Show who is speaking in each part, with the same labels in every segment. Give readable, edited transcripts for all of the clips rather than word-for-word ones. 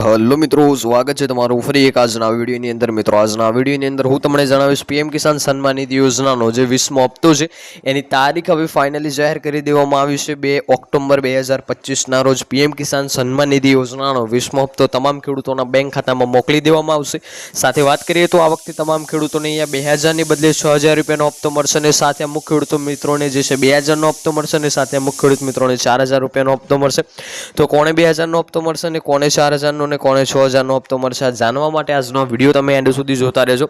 Speaker 1: Hello मित्रों, स्वागत है तमारू फरी एक आजना विडियोनी अंदर। मित्रों, आजना विडियोनी अंदर हूँ तमने जणावीश पीएम किसान सन्मान निधि योजनानो जे 20मो हप्तो छे एनी तारीख हवे फाइनली जाहिर करी देवामां आवी छे। 2 ऑक्टोबर 2025 ना रोज पीएम किसान सन्मान निधि योजनानो 20मो हप्तो तमाम खेडूतोना बैंक खातामां मोकली देवामां आवशे। साथे वात करीए तो आ वखते तमाम खेडूतोने अहींया 2000 ની બદલે 6000 રૂપિયાનો હપ્તો મળશે અને સાથે અમુક ખેડૂતો મિત્રોને જે છે 2000 નો હપ્તો મળશે અને સાથે અમુક ખેડૂત મિત્રોને 4000 રૂપિયાનો હપ્તો મળશે। તો કોણે 2000 નો હપ્તો મળશે અને કોણે 4000 નો કોને 6000 નો हप्तो મળશે આ જાણવા માટે આજનો વિડીયો તમે એન્ડ સુધી જોતા રહેજો।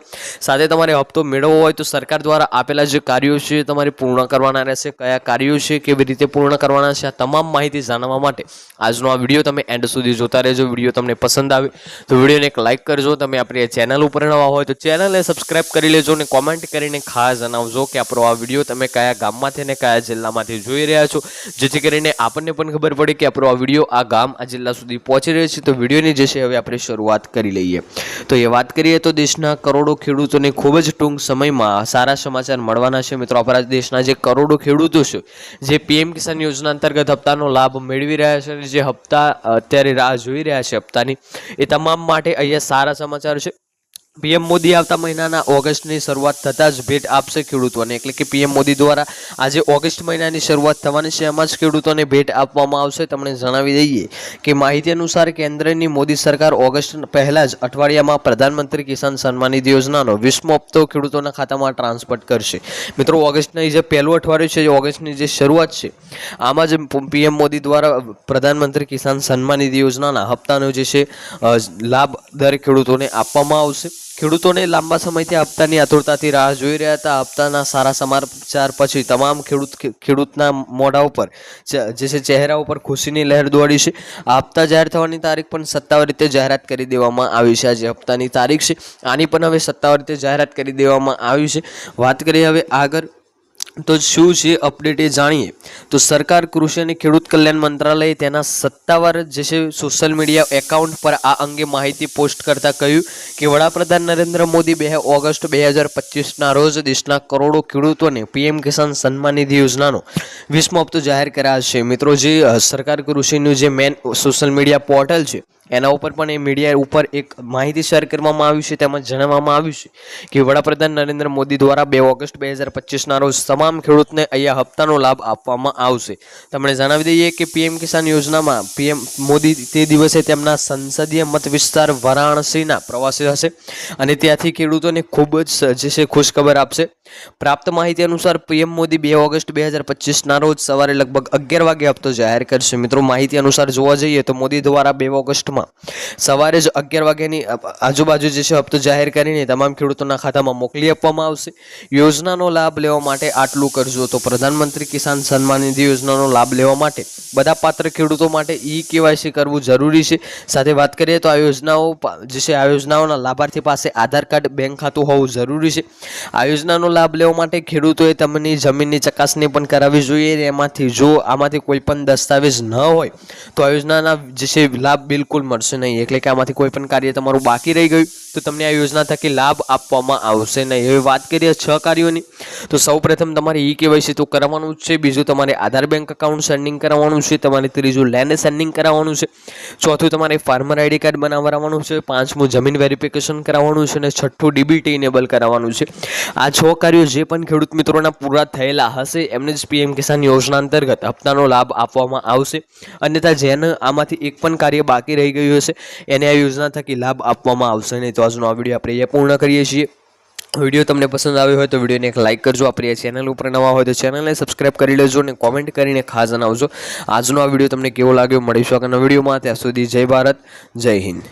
Speaker 1: સાથે તમારે હપ્તો મેળવવો હોય તો સરકાર દ્વારા આપેલા જે કાર્યો છે તમારે પૂર્ણ કરવાના રહેશે, કયા કાર્યો છે, કેવી રીતે પૂર્ણ કરવાના છે, આ તમામ માહિતી જાણવા માટે આજનો આ વિડીયો તમે એન્ડ સુધી જોતા રહેજો। વિડીયો તમને પસંદ આવે તો વિડીયોને એક લાઈક કરજો। તમે આપણી ચેનલ ઉપર નવા હોય તો ચેનલને સબસ્ક્રાઇબ કરી લેજો અને કોમેન્ટ કરીને ખાસ જણાવજો કે આપણો આ વિડીયો તમે કયા ગામમાંથી અને કયા જિલ્લામાંથી જોઈ રહ્યા છો, જેથી કરીને આપણને પણ ખબર પડે કે આપણો આ વિડીયો આ ગામ આ જિલ્લા સુધી પહોંચી રહ્યો છે। તો વિડીયોની જે છે હવે આપણે શરૂઆત કરી લઈએ। તો એ વાત કરીએ તો દેશના કરોડો ખેડૂતોને ખૂબ જ ટૂંક સમયમાં સારા સમાચાર મળવાના છે। મિત્રો, આપણા દેશના જે કરોડો ખેડૂતો છે જે પીએમ કિસાન યોજના અંતર્ગત હપ્તાનો લાભ મેળવી રહ્યા છે અને જે હપ્તા અત્યારે રાહ જોઈ રહ્યા છે હપ્તાની, એ તમામ માટે અહીંયા સારા સમાચાર છે। पीएम मोदी આવતા મહિનાના ઓગસ્ટની શરૂઆત થતાં જ ભેટ આપશે ખેડૂતોને, એટલે કે પીએમ મોદી દ્વારા આજે ઓગસ્ટ મહિનાની શરૂઆત થવાની છે, એમાં જ ખેડૂતોને ભેટ આપવામાં આવશે। તમને જણાવી દઈએ કે માહિતી અનુસાર કેન્દ્રની મોદી સરકાર ઓગસ્ટ પહેલા જ અઠવાડિયામાં પ્રધાનમંત્રી કિસાન સન્માન નિધિ યોજનાનો 20મો હપ્તો ખેડૂતોના ખાતામાં ટ્રાન્સફર કરશે। મિત્રો, ઓગસ્ટની જે પહેલું અઠવાડિયું છે, ઓગસ્ટની જે શરૂઆત છે, આમાં જ પીએમ મોદી દ્વારા પ્રધાનમંત્રી કિસાન સન્માન નિધિ યોજનાના હપ્તાનો જે છે લાભ દરેક ખેડૂતોને આપવામાં આવશે। ખેડૂતોને લાંબા સમયથી હપ્તાની આતુરતાથી રાહ જોઈ રહ્યા હતા। હપ્તાના સારા સમાચાર પછી તમામ ખેડૂતના મોઢા ઉપર જે છે ચહેરા ઉપર ખુશીની લહેર દોડી છે। આ હપ્તા જાહેર થવાની તારીખ પણ સત્તાવાર રીતે જાહેરાત કરી દેવામાં આવી છે। આજે હપ્તાની તારીખ છે આની પણ હવે સત્તાવાર રીતે જાહેરાત કરી દેવામાં આવી છે। વાત કરીએ હવે આગળ तो शू है अपडेट जाणीए तो सरकार कृषि और खेडूत कल्याण मंत्रालय तेना सत्तावार जैसे सोशल मीडिया एकाउंट पर आ अंगे माहिती पोस्ट करता कह્યું कि वडाप्रधान नरेंद्र मोदी 2 ऑगस्ट 2025 ना रोज देशना करोड़ों खेडूतोने पीएम किसान सन्मान निधि योजनानो 20मो हप्तो जाहिर कराशे। मित्रों, जे सरकार कृषिનું જે મેન સોશિયલ મીડિયા પોર્ટલ છે એના ઉપર પણ એ મીડિયા ઉપર એક માહિતી શેર કરવામાં આવી છે। તેમાં જણાવવામાં આવ્યું છે કે વડાપ્રધાન નરેન્દ્ર મોદી દ્વારા 2 ઓગસ્ટ 2025 ના રોજ તમામ ખેડૂતને અહીંયા હપ્તાનો લાભ આપવામાં આવશે। તમને જણાવી દઈએ કે પીએમ કિસાન યોજનામાં પીએમ મોદી તે દિવસે તેમના સંસદીય મત વિસ્તાર વારાણસીના પ્રવાસે હશે અને ત્યાંથી ખેડૂતોને ખૂબ જ જે છે ખુશખબર આપશે। પ્રાપ્ત માહિતી અનુસાર પીએમ મોદી 2 ઓગસ્ટ 2025 ના રોજ સવારે લગભગ 11 વાગે હપ્તો જાહેર કરશે। મિત્રો, માહિતી અનુસાર જોવા જઈએ તો મોદી દ્વારા 2 ઓગસ્ટમાં સવારે જ 11 વાગ્યાની આજુબાજુ જે છે હપ્તો જાહેર કરીને તમામ ખેડૂતોના ખાતામાં મોકલી આપવામાં આવશે। યોજનાનો લાભ લેવા માટે આટલું કરજો તો પ્રધાનમંત્રી કિસાન સન્માન નિધિ યોજનાનો લાભ લેવા માટે બધા પાત્ર ખેડૂતો માટે ઈ-કેવાયસી કરવું જરૂરી છે। સાથે વાત કરીએ તો આ યોજનાઓ જે છે આ યોજનાઓના લાભાર્થી પાસે આધાર કાર્ડ, બેંક ખાતું હોવું જરૂરી છે। આ યોજનાનો લાભ લેવા માટે ખેડૂતોએ તેમની જમીનની ચકાસણી પણ કરાવવી જોઈએ। એમાંથી જો આમાંથી કોઈ પણ દસ્તાવેજ ન હોય તો આ યોજનાના જે છે લાભ બિલકુલ મળશે નહીં, એટલે કે આમાંથી કોઈ પણ કાર્ય તમારું બાકી રહી ગયું તો તમને આ યોજના થકી લાભ આપવામાં આવશે નહીં। હવે વાત કરીએ 6 કાર્યોની તો સૌપ્રથમ તમારે ઈ-કેવાયસી તો કરાવવાનું છે, બીજું તમારે આધાર બેંક અકાઉન્ટ સેન્ડિંગ કરાવવાનું છે, તમારે ત્રીજું લેન્ડ સેન્ડિંગ કરાવવાનું છે, ચોથું તમારે ફાર્મર આઈડી કાર્ડ બનાવવાનું છે, પાંચમું જમીન વેરિફિકેશન કરાવવાનું છે અને છઠ્ઠું ડીબીટી ઇનેબલ કરાવવાનું છે। આ 6 કાર્યો જે પણ ખેડૂત મિત્રોના પૂરા થયેલા હશે એમને જ પીએમ કિસાન યોજના અંતર્ગત હપ્તાનો લાભ આપવામાં આવશે। અન્યથા જેને આમાંથી એક પણ કાર્ય બાકી રહી ગયું હશે એને આ યોજના થકી લાભ આપવામાં આવશે નહીં। તો આજનો આ વિડીયો આપણે અહીંયા પૂર્ણ કરીએ છીએ। વિડીયો તમને પસંદ આવ્યો હોય તો વિડીયોને એક લાઇક કરજો। આપણી ચેનલ ઉપર નવા હોય તો ચેનલને સબસ્ક્રાઇબ કરી લેજો અને કોમેન્ટ કરીને ખાસ જણાવજો આજનો આ વિડીયો તમને કેવો લાગ્યો। મળીશું આગળના વિડીયોમાં, ત્યાં સુધી જય ભારત, જય હિન્દ।